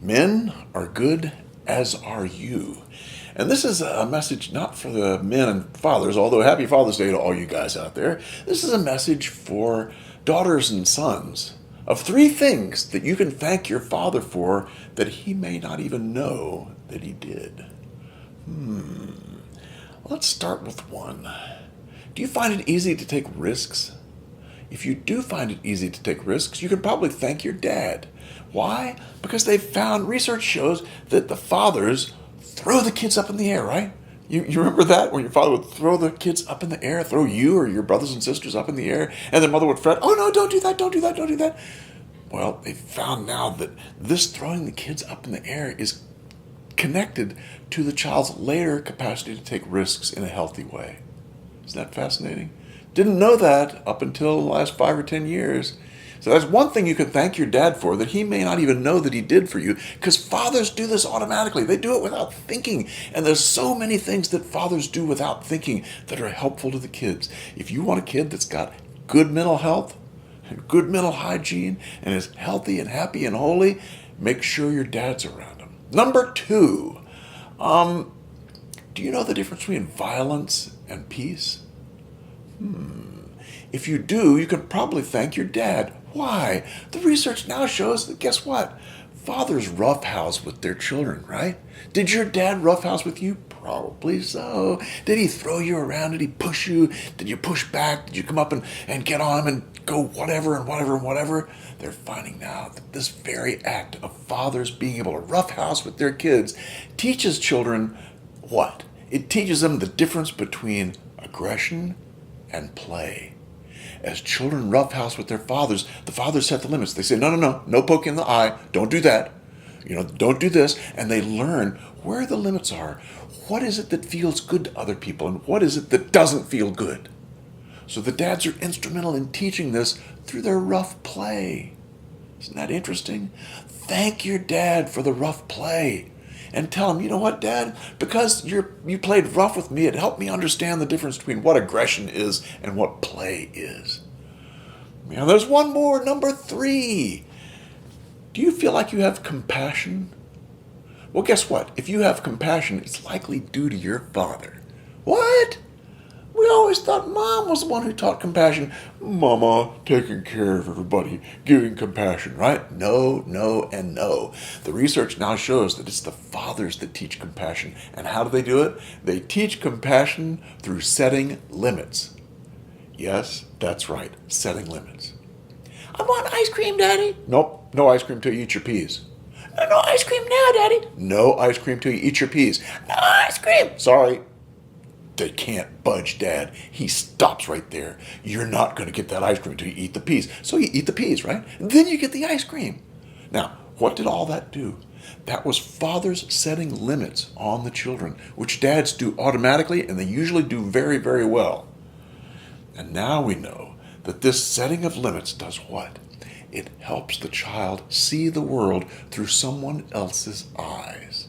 Men are good, as are you. And this is a message not for the men and fathers, although happy Father's Day to all you guys out there. This is a message for daughters and sons of 3 things that you can thank your father for that he may not even know that he did. Let's start with 1. Do you find it easy to take risks? If you do find it easy to take risks, you can probably thank your dad. Why? Because they've found, research shows that the fathers throw the kids up in the air, right? You remember that? When your father would throw the kids up in the air, throw you or your brothers and sisters up in the air, and the mother would fret, oh no, don't do that, don't do that, don't do that. Well, they've found now that this throwing the kids up in the air is connected to the child's later capacity to take risks in a healthy way. Isn't that fascinating? Didn't know that up until the last 5 or 10 years. So that's one thing you can thank your dad for that he may not even know that he did for you, because fathers do this automatically. They do it without thinking. And there's so many things that fathers do without thinking that are helpful to the kids. If you want a kid that's got good mental health, and good mental hygiene, and is healthy and happy and holy, make sure your dad's around him. Number 2, do you know the difference between violence and peace? If you do, you can probably thank your dad. Why? The research now shows that, guess what? Fathers roughhouse with their children, right? Did your dad roughhouse with you? Probably so. Did he throw you around? Did he push you? Did you push back? Did you come up and get on him and go whatever and whatever and whatever? They're finding now that this very act of fathers being able to roughhouse with their kids teaches children what? It teaches them the difference between aggression and play. As children roughhouse with their fathers, the fathers set the limits. They say, no poking in the eye, don't do that. Don't do this. And they learn where the limits are. What is it that feels good to other people, and what is it that doesn't feel good? So the dads are instrumental in teaching this through their rough play. Isn't that interesting? Thank your dad for the rough play. And tell him, you know what, Dad? Because you played rough with me, it helped me understand the difference between what aggression is and what play is. Now, there's one more, number 3. Do you feel like you have compassion? Well, guess what? If you have compassion, it's likely due to your father. What? We always thought Mom was the one who taught compassion. Mama taking care of everybody, giving compassion, right? No, and no. The research now shows that it's the fathers that teach compassion. And how do they do it? They teach compassion through setting limits. Yes, that's right, setting limits. I want ice cream, Daddy. Nope, no ice cream till you eat your peas. No ice cream now, Daddy. No ice cream till you eat your peas. No ice cream. Sorry. They can't budge, Dad. He stops right there. You're not going to get that ice cream until you eat the peas. So you eat the peas, right? And then you get the ice cream. Now, what did all that do? That was fathers setting limits on the children, which dads do automatically, and they usually do very, very well. And now we know that this setting of limits does what? It helps the child see the world through someone else's eyes.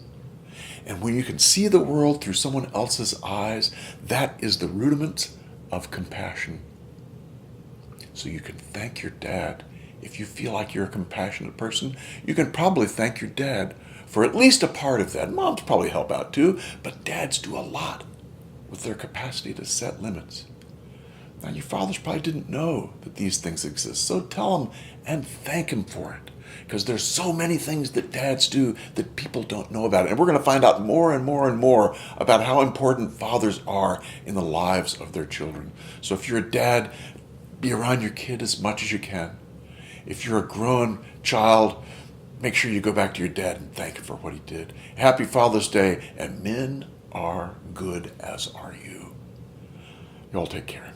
And when you can see the world through someone else's eyes, that is the rudiment of compassion. So you can thank your dad. If you feel like you're a compassionate person, you can probably thank your dad for at least a part of that. Moms probably help out too, but dads do a lot with their capacity to set limits. Now, your fathers probably didn't know that these things exist, so tell them and thank him for it. Because there's so many things that dads do that people don't know about. And we're going to find out more and more and more about how important fathers are in the lives of their children. So if you're a dad, be around your kid as much as you can. If you're a grown child, make sure you go back to your dad and thank him for what he did. Happy Father's Day, and men are good, as are you. You all take care.